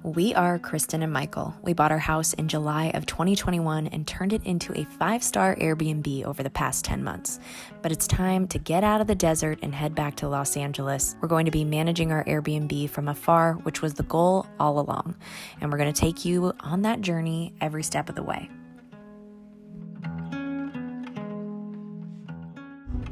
We are Kristen and Michael. We bought our house in July of 2021 and turned it into a 5-star Airbnb over the past 10 months. But it's time to get out of the desert and head back to Los Angeles. We're going to be managing our Airbnb from afar, which was the goal all along. And we're going to take you on that journey every step of the way.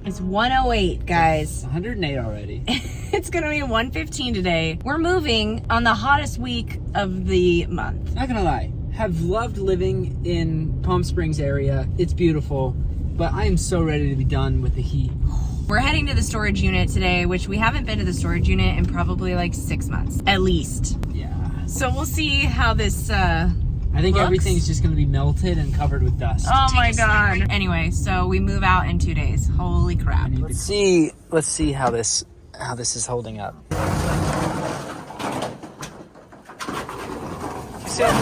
It's 1:08, guys. 108 already. It's going to be 1:15 today. We're moving on the hottest week of the month. Not gonna lie, have loved living in Palm Springs area. It's beautiful, but I am so ready to be done with the heat. We're heading to the storage unit today, which we haven't been to the storage unit in probably like 6 months, at least. Yeah. So we'll see how this I think looks. Everything's just gonna be melted and covered with dust. Oh my god. Anyway, so we move out in 2 days. Holy crap. Let's see how this is holding up. See it?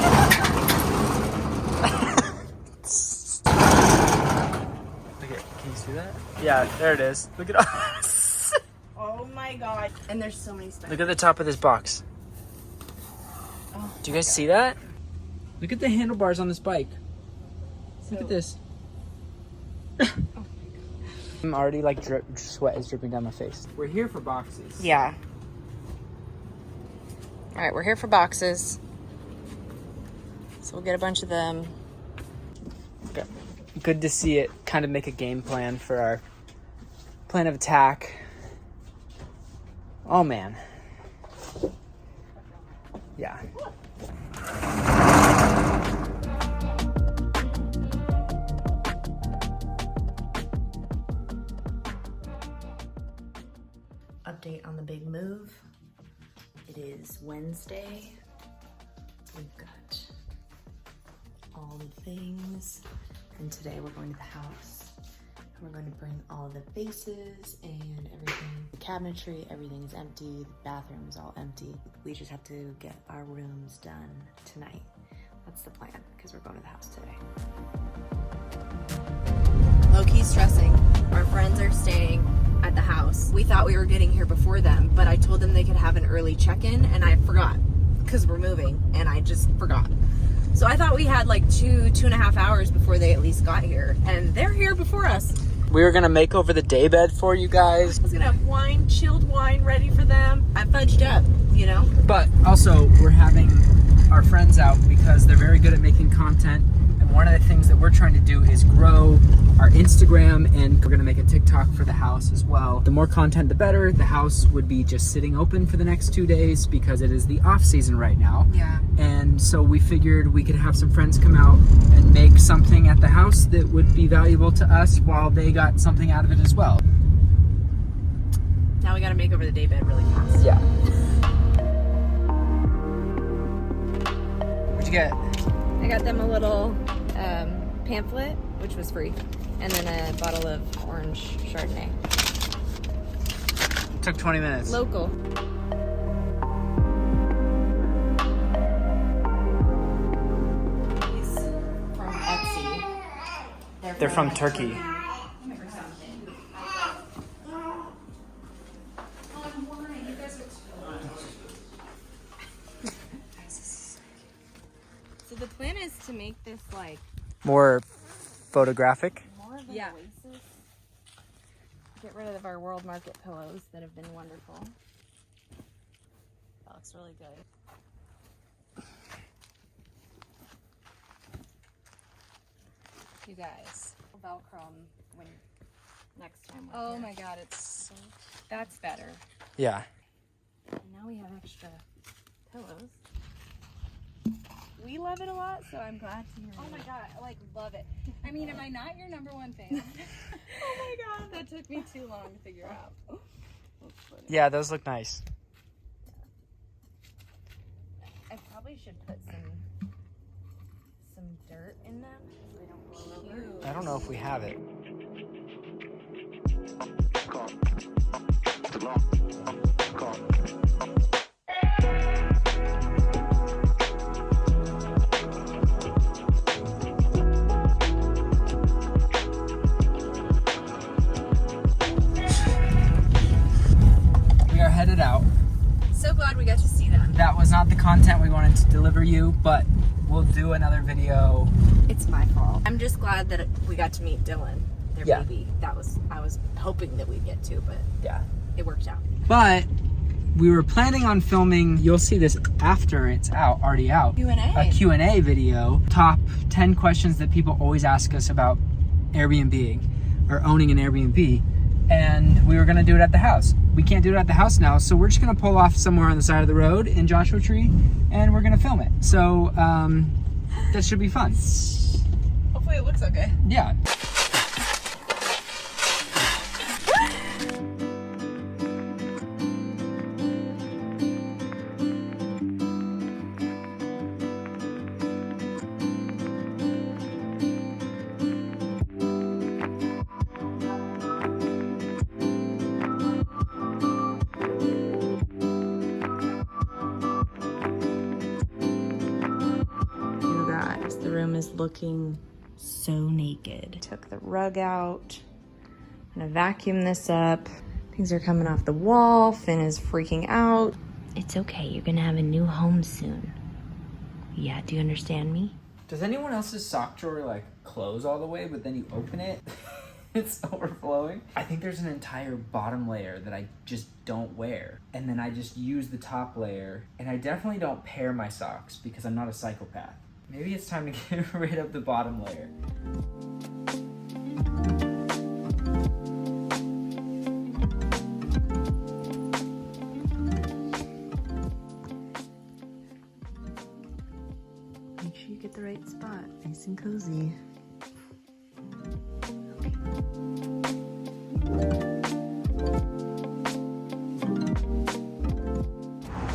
Look at, can you see that? Yeah, there it is. Look at us. Oh my god. And there's so many stuff. Look at the top of this box. Oh, do you guys see that? Look at the handlebars on this bike. Look at this. I'm already like sweat is dripping down my face. We're here for boxes. Yeah. All right, we're here for boxes. So we'll get a bunch of them. Okay. Good to see it kind of make a game plan for our plan of attack. Oh man. Yeah. Update on the big move. It is Wednesday. We've got all the things. And today we're going to the house. And we're going to bring all the vases and everything. The cabinetry, everything is empty. The bathroom is all empty. We just have to get our rooms done tonight. That's the plan, because we're going to the house today. Low-key stressing. Our friends are staying at the house. We thought we were getting here before them, but I told them they could have an early check-in, and I forgot because we're moving, and I just forgot. So I thought we had like two and a half hours before they at least got here, and they're here before us. We were gonna make over the daybed for you guys. I was gonna have wine, chilled wine ready for them. I fudged up, you know? But also, we're having our friends out because they're very good at making content. And one of the things that we're trying to do is grow our Instagram, and we're gonna make a TikTok for the house as well. The more content, the better. The house would be just sitting open for the next 2 days because it is the off season right now. Yeah. And so we figured we could have some friends come out and make something at the house that would be valuable to us while they got something out of it as well. Now we gotta make over the daybed really fast. Yeah. What'd you get? I got them a little pamphlet, which was free, and then a bottle of orange Chardonnay. It took 20 minutes. Local. These from Etsy. They're from Turkey. So the plan is to make this like More photographic. more of a oasis. Get rid of our World Market pillows that have been wonderful. That looks really good. You guys, Velcro 'em when next time. Oh my god, it's so... That's better. Yeah. And now we have extra pillows. We love it a lot, so I'm glad to hear it. Oh my god, I like love it. I mean, am I not your number one fan? Oh my god, that took me too long to figure out. Yeah, those look nice. I probably should put some dirt in them so they don't blow over. I don't know if we have it. We are headed out. So glad we got to see them. That was not the content we we wanted to deliver you, but we'll do another video. It's my fault. I'm just glad that we got to meet Dylan, their Yeah. baby. I was hoping that we'd get to, but Yeah. it worked out. But we were planning on filming, you'll see this after it's out, already out. A Q&A video. Top 10 questions that people always ask us about Airbnb or owning an Airbnb. And we were gonna do it at the house. We can't do it at the house now, so we're just gonna pull off somewhere on the side of the road in Joshua Tree and we're gonna film it. So that should be fun. Hopefully it looks okay. Yeah. You guys, the room is looking so naked. Took the rug out. I'm gonna vacuum this up. Things are coming off the wall. Finn is freaking out. It's okay, you're gonna have a new home soon. Yeah, do you understand me? Does anyone else's sock drawer like close all the way, but then you open it, it's overflowing? I think there's an entire bottom layer that I just don't wear. And then I just use the top layer. And I definitely don't pair my socks because I'm not a psychopath. Maybe it's time to get rid of the bottom layer. Make sure you get the right spot. Nice and cozy.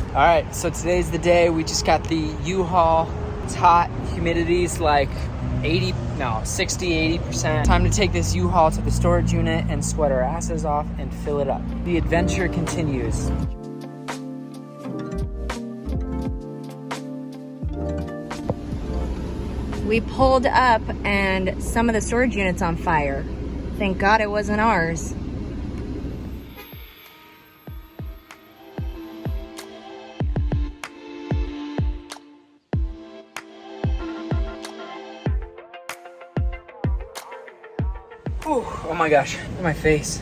All right, so today's the day. We just got the U-Haul. It's hot, humidity's like 60, 80%. Time to take this U-Haul to the storage unit and sweat our asses off and fill it up. The adventure continues. We pulled up and some of the storage units on fire. Thank God it wasn't ours. Whew, oh my gosh, look at my face.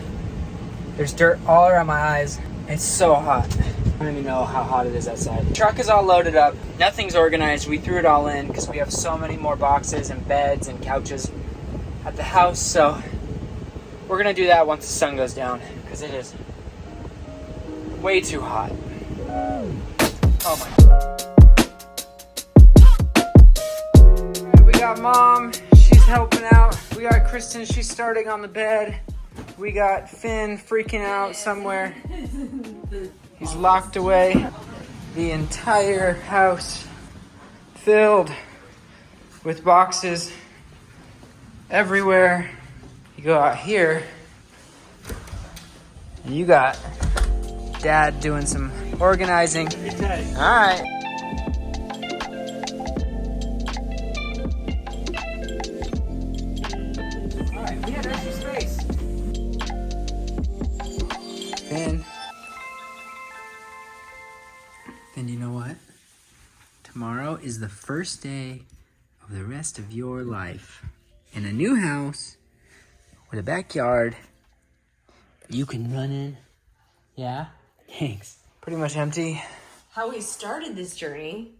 There's dirt all around my eyes. It's so hot. I don't even know how hot it is outside. The truck is all loaded up. Nothing's organized. We threw it all in because we have so many more boxes and beds and couches at the house. So we're gonna do that once the sun goes down because it is way too hot. Oh my. We got Mom, she's helping out. We got Kristen, she's starting on the bed. We got Finn freaking out somewhere. He's locked away. The entire house filled with boxes everywhere. You go out here and you got Dad doing some organizing. All right. All right, we have extra space. Then you know what? Tomorrow is the first day of the rest of your life in a new house with a backyard you can run in. Yeah? Thanks. Pretty much empty. How we started this journey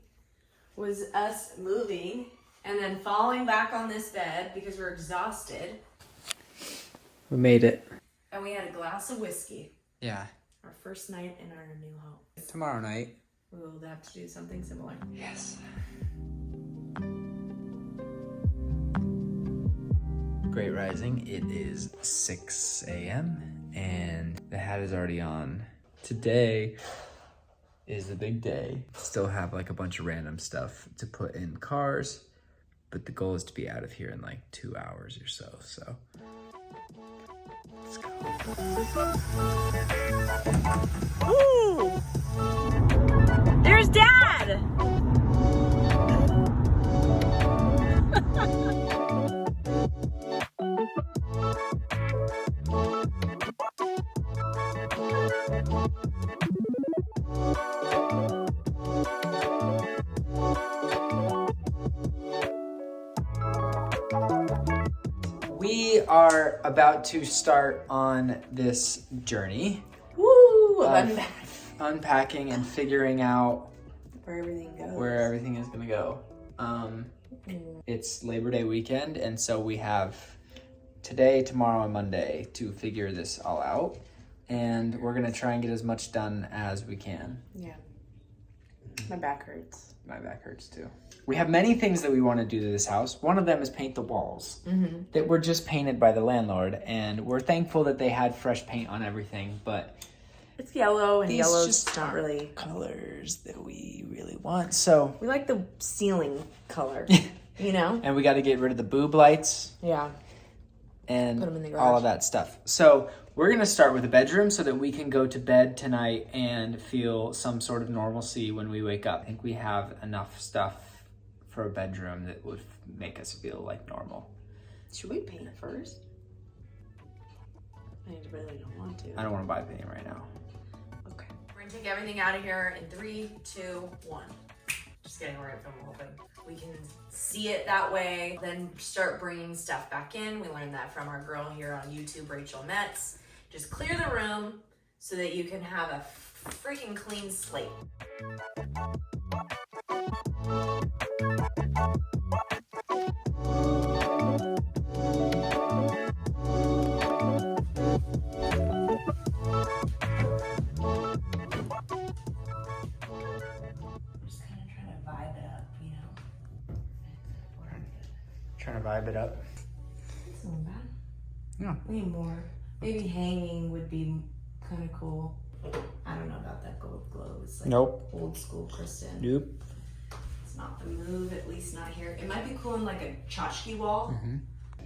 was us moving and then falling back on this bed because we're exhausted. We made it. And we had a glass of whiskey. Yeah. Our first night in our new home. Tomorrow night. We'll have to do something similar. Yes. Great Rising. It is 6 a.m. and the hat is already on. Today is the big day. Still have like a bunch of random stuff to put in cars, but the goal is to be out of here in like 2 hours or so. So let's go. Ooh! There's Dad! are about to start on this journey. Woo! Of unpacking and figuring out where everything goes. Where everything is gonna go. It's Labor Day weekend, and so we have today, tomorrow, and Monday to figure this all out. And we're gonna try and get as much done as we can. Yeah. My back hurts. My back hurts too. We have many things that we want to do to this house. One of them is paint the walls that were just painted by the landlord, and we're thankful that they had fresh paint on everything, but it's yellow, and yellow's just not really colors that we really want. So we like the ceiling color, you know? And we got to get rid of the boob lights. Yeah. And put them in the garage. All of that stuff. So we're going to start with the bedroom so that we can go to bed tonight and feel some sort of normalcy when we wake up. I think we have enough stuff for a bedroom that would make us feel like normal. Should we paint it first? I really don't want to. I don't want to buy paint right now. Okay. We're gonna take everything out of here in 3, 2, 1. Just kidding, we're gonna film the whole thing. We can see it that way, then start bringing stuff back in. We learned that from our girl here on YouTube, Rachel Metz. Just clear the room so that you can have a freaking clean slate. Trying to vibe it up. It's not bad. Yeah. We need more. Maybe hanging would be kind of cool. I don't know about that gold glow. It's like Nope. Old school Kristen. Nope. It's not the move, at least not here. It might be cool in like a tchotchke wall.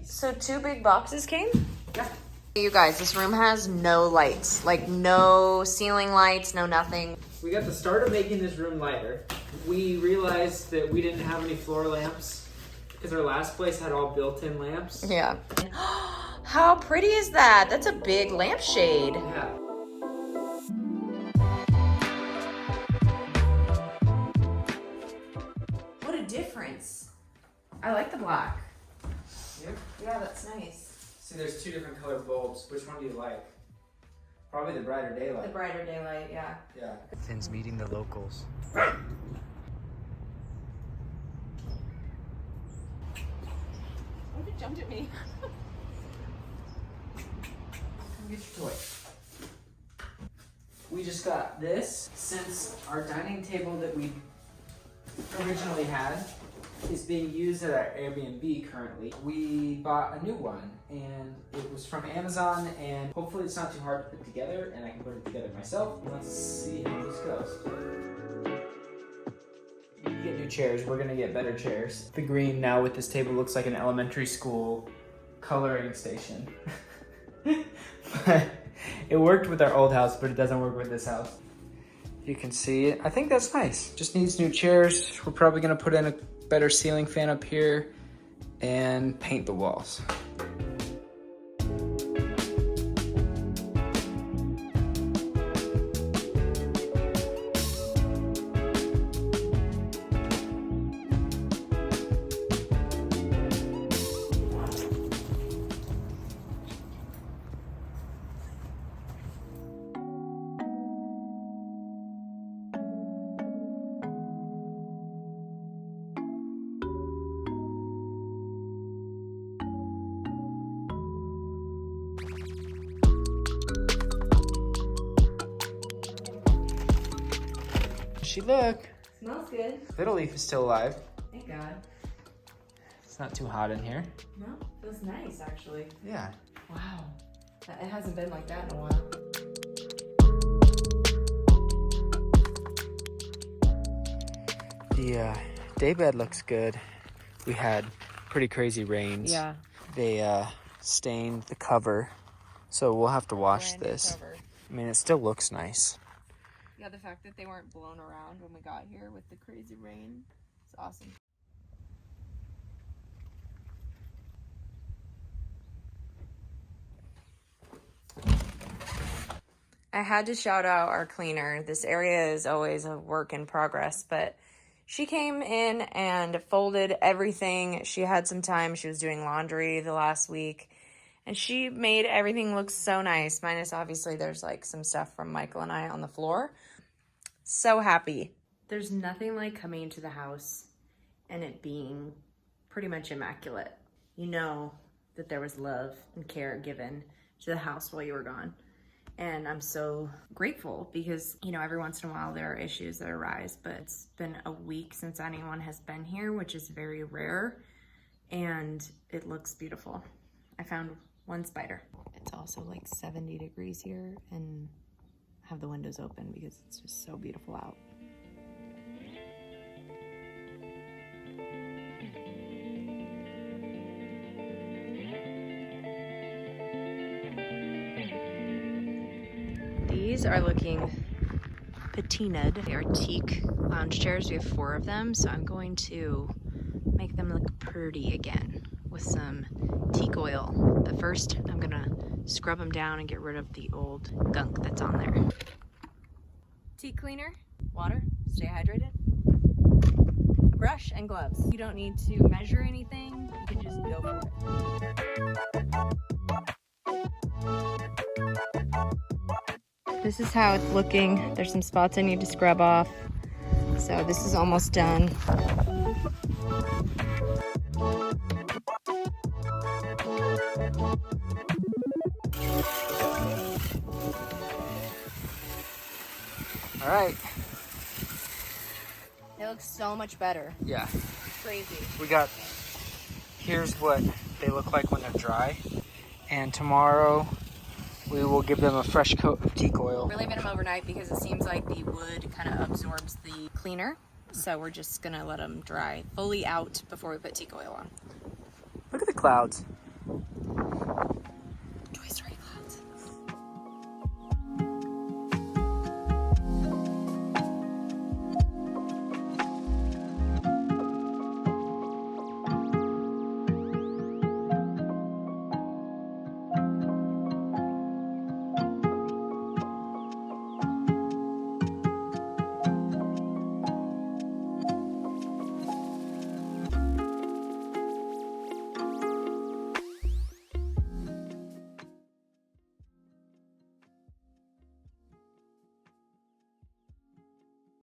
So 2 big boxes came? Yeah. You guys, this room has no lights. Like no ceiling lights, no nothing. We got the start of making this room lighter. We realized that we didn't have any floor lamps because our last place had all built-in lamps. Yeah. How pretty is that? That's a big lampshade. Yeah. What a difference. I like the black. Yep. Yeah, that's nice. See, there's 2 different colored bulbs. Which one do you like? Probably the brighter daylight. The brighter daylight, yeah. Yeah. Finn's meeting the locals. What if it jumped at me? Come get your toy. We just got this. Since our dining table that we originally had is being used at our Airbnb currently, we bought a new one, and it was from Amazon, and hopefully it's not too hard to put together and I can put it together myself. Let's see how this goes. We get new chairs. We're gonna get better chairs. The green now with this table looks like an elementary school coloring station. But it worked with our old house, but it doesn't work with this house. You can see it. I think that's nice. Just needs new chairs. We're probably gonna put in a better ceiling fan up here and paint the walls. She look. Smells good. Little Leaf is still alive. Thank God. It's not too hot in here. No, feels nice actually. Yeah. Wow. It hasn't been like that in a while. The daybed looks good. We had pretty crazy rains. Yeah. They stained the cover, so we'll have to wash this. Cover. I mean, it still looks nice. Yeah, the fact that they weren't blown around when we got here with the crazy rain is awesome. I had to shout out our cleaner. This area is always a work in progress, but she came in and folded everything. She had some time. She was doing laundry the last week, And she made everything look so nice. Minus obviously there's like some stuff from Michael and I on the floor. So happy. There's nothing like coming into the house and it being pretty much immaculate. You know that there was love and care given to the house while you were gone. And I'm so grateful because, you know, every once in a while there are issues that arise, but it's been a week since anyone has been here, which is very rare, and it looks beautiful. I found one spider. It's also like 70 degrees here, and I have the windows open because it's just so beautiful out. These are looking patinaed. They are teak lounge chairs. We have 4 of them, so I'm going to make them look pretty again with some teak oil. But first, I'm gonna scrub them down and get rid of the old gunk that's on there. Teak cleaner, water, stay hydrated, a brush, and gloves. You don't need to measure anything, you can just go for it. This is how it's looking. There's some spots I need to scrub off. So this is almost done. All right. It looks so much better. Yeah. Crazy. Here's what they look like when they're dry. And tomorrow we will give them a fresh coat of teak oil. We're leaving them overnight because it seems like the wood kind of absorbs the cleaner. So we're just gonna let them dry fully out before we put teak oil on. Look at the clouds.